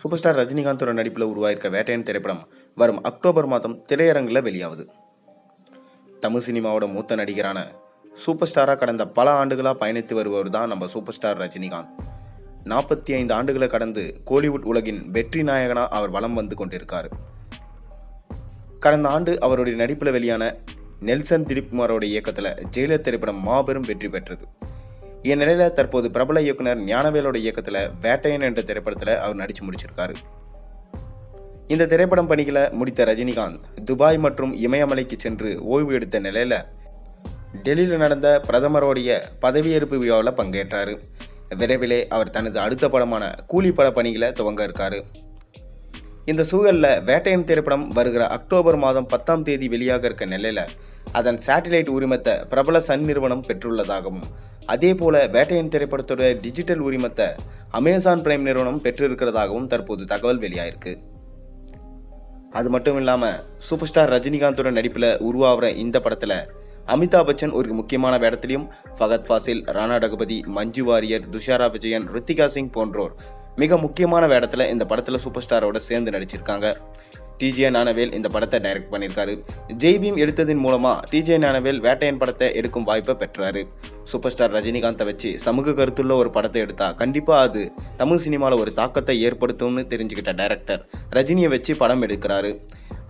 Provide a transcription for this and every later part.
Super star ரஜினிகாந்தோட நடிப்பில் உருவாயிருக்க வேட்டையன் திரைப்படம் வரும் அக்டோபர் மாதம் திரையரங்கில் வெளியாகுது. தமிழ் சினிமாவோட மூத்த நடிகரான சூப்பர் ஸ்டாராக கடந்த பல ஆண்டுகளாக பயணித்து வருபவர் தான் நம்ம சூப்பர் ஸ்டார் ரஜினிகாந்த். 45 ஆண்டுகளை கடந்து கோலிவுட் உலகின் வெற்றி நாயகனாக அவர் வலம் வந்து கொண்டிருக்காரு. கடந்த ஆண்டு அவருடைய நடிப்பில் வெளியான நெல்சன் திலீப்குமாரோட இயக்கத்தில் ஜெயிலர் திரைப்படம் மாபெரும் வெற்றி பெற்றது. இந்நிலையில் தற்போது பிரபல இயக்குனர் ஞானவேலோட இயக்கத்தில் வேட்டையன் என்ற திரைப்படத்தில் அவர் நடித்து முடிச்சிருக்காரு. இந்த திரைப்படம் பணிகளை முடித்த ரஜினிகாந்த் துபாய் மற்றும் இமயமலைக்கு சென்று ஓய்வு எடுத்த நிலையில் டெல்லியில் நடந்த பிரதமருடைய பதவியேற்பு விழாவில் பங்கேற்றார். விரைவிலே அவர் தனது அடுத்த படமான கூலி பட பணிகளை துவங்க இருக்காரு. இந்த சூழலில் வேட்டையன் திரைப்படம் வருகிற அக்டோபர் மாதம் 10ஆம் தேதி வெளியாக இருக்க நிலையில் அதன் சேட்டிலைட் உரிமத்தை பிரபல சன் நிறுவனம் பெற்றுள்ளதாகவும், அதே போல வேட்டையன் திரைப்படத்தோட டிஜிட்டல் உரிமத்தை அமேசான் பிரைம் நிறுவனம் பெற்றிருக்கிறதாகவும் தற்போது தகவல் வெளியாயிருக்கு. அது மட்டும் இல்லாமல் சூப்பர் ஸ்டார் ரஜினிகாந்தோட நடிப்பில் உருவாகிற இந்த படத்தில் அமிதாப் பச்சன் ஒரு முக்கியமான வேடத்திலையும், ஃபகத் ஃபாசில், ராணா டகுபதி, மஞ்சு வாரியர், துஷாரா விஜயன், ரித்திகா சிங் போன்றோர் மிக முக்கியமான வேடத்தில் இந்த படத்தில் சூப்பர் ஸ்டாரோட சேர்ந்து நடிச்சிருக்காங்க. டிஜே ஞானவேல் இந்த படத்தை டைரக்ட் பண்ணியிருக்காரு. ஜெய்பீம் எடுத்ததின் மூலமாக டிஜே ஞானவேல் வேட்டையன் படத்தை எடுக்கும் வாய்ப்பை பெற்றாரு. சூப்பர் ஸ்டார் ரஜினிகாந்தை வச்சு சமூக கருத்துள்ள ஒரு படத்தை எடுத்தா கண்டிப்பாக அது தமிழ் சினிமாவில் ஒரு தாக்கத்தை ஏற்படுத்தும்னு தெரிஞ்சுக்கிட்ட டைரக்டர் ரஜினியை வச்சு படம் எடுக்கிறாரு.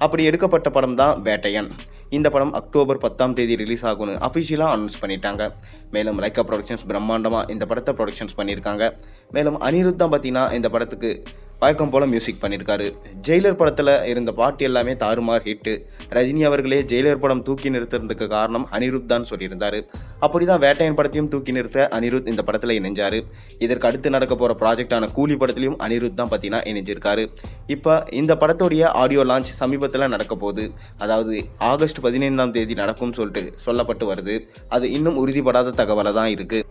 அப்படி எடுக்கப்பட்ட படம் தான் வேட்டையன். இந்த படம் அக்டோபர் 10ஆம் தேதி ரிலீஸ் ஆகும்னு அஃபிஷியலாக அனௌன்ஸ் பண்ணிட்டாங்க. மேலும் லைக்கா ப்ரொடக்ஷன்ஸ் பிரம்மாண்டமாக இந்த படத்தை ப்ரொடக்ஷன்ஸ் பண்ணியிருக்காங்க. மேலும் அனிருத் தான் பார்த்தீங்கன்னா இந்த படத்துக்கு வழக்கம் போல மியூசிக் பண்ணியிருக்காரு. ஜெயிலர் படத்தில் இருந்த பாட்டு எல்லாமே தாறுமாறு ஹிட்டு. ரஜினி அவர்களே ஜெயிலர் படம் தூக்கி நிறுத்துறதுக்கு காரணம் அனிருத் தான் சொல்லியிருந்தார். அப்படிதான் வேட்டையன் படத்தையும் தூக்கி நிறுத்த அனிருத் இந்த படத்தில் இணைஞ்சார். இதற்கு அடுத்து நடக்க போகிற ப்ராஜெக்டான கூலி படத்துலையும் அனிருத் தான் பார்த்தீங்கன்னா இணைஞ்சிருக்காரு. இப்போ இந்த படத்துடைய ஆடியோ லான்ச் சமீபத்தில் நடக்க போகுது. அதாவது ஆகஸ்ட் 15ஆம் தேதி நடக்கும்னு சொல்லிட்டு சொல்லப்பட்டு வருது. அது இன்னும் உறுதிப்படாத தகவலாக தான் இருக்குது.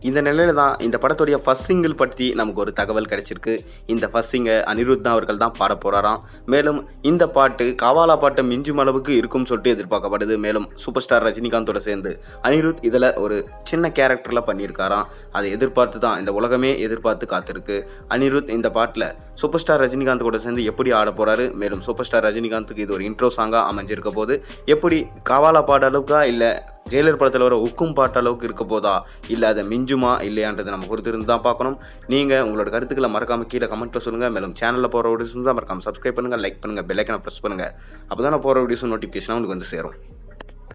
இந்த நிலையில தான் இந்த படத்துடைய ஃபர்ஸ்ட் சிங்கிள் பற்றி நமக்கு ஒரு தகவல் கிடைச்சிருக்கு. இந்த ஃபர்ஸ்ட் சிங்கை அனிருத் அவர்கள் தான் பாட போகிறாராம். மேலும் இந்த பாட்டு காவாலா பாட்டை மிஞ்சும் அளவுக்கு இருக்கும்னு சொல்லிட்டு எதிர்பார்க்கப்படுது. மேலும் சூப்பர் ஸ்டார் ரஜினிகாந்தோட சேர்ந்து அனிருத் இதில் ஒரு சின்ன கேரக்டரில் பண்ணியிருக்காராம். அதை எதிர்பார்த்து தான் இந்த உலகமே எதிர்பார்த்து காத்திருக்கு. அனிருத் இந்த பாட்டில் சூப்பர் ஸ்டார் ரஜினிகாந்த் கூட சேர்ந்து எப்படி ஆட போகிறாரு, மேலும் சூப்பர் ஸ்டார் ரஜினிகாந்துக்கு இது ஒரு இன்ட்ரோ சாங்காக அமைஞ்சிருக்க போது எப்படி காவாலா பாட அளவுக்கா இல்லை ஜெயிலர் படத்தில் வர உக்கும் பாட்டு அளவுக்கு இருக்க போதா, இல்லை அதை மிஞ்சுமா இல்லையான்றது நம்ம பொறுத்திருந்து தான் பார்க்கணும். நீங்கள் உங்களோட கருத்துக்களை மறக்காமல் கீழே கமெண்ட்டில் சொல்லுங்கள். மேலும் சேனலில் போகிற வீடியோஸ் தான் மறக்காமல் சப்ஸ்கிரைப் பண்ணுங்கள், லைக் பண்ணுங்கள், பெல் ஐக்கனை ப்ரெஸ் பண்ணுங்கள். அப்போ தான் நான் போகிற வீடியோஸ் நோட்டிஃபிகேஷனாக உங்களுக்கு வந்து சேரும்.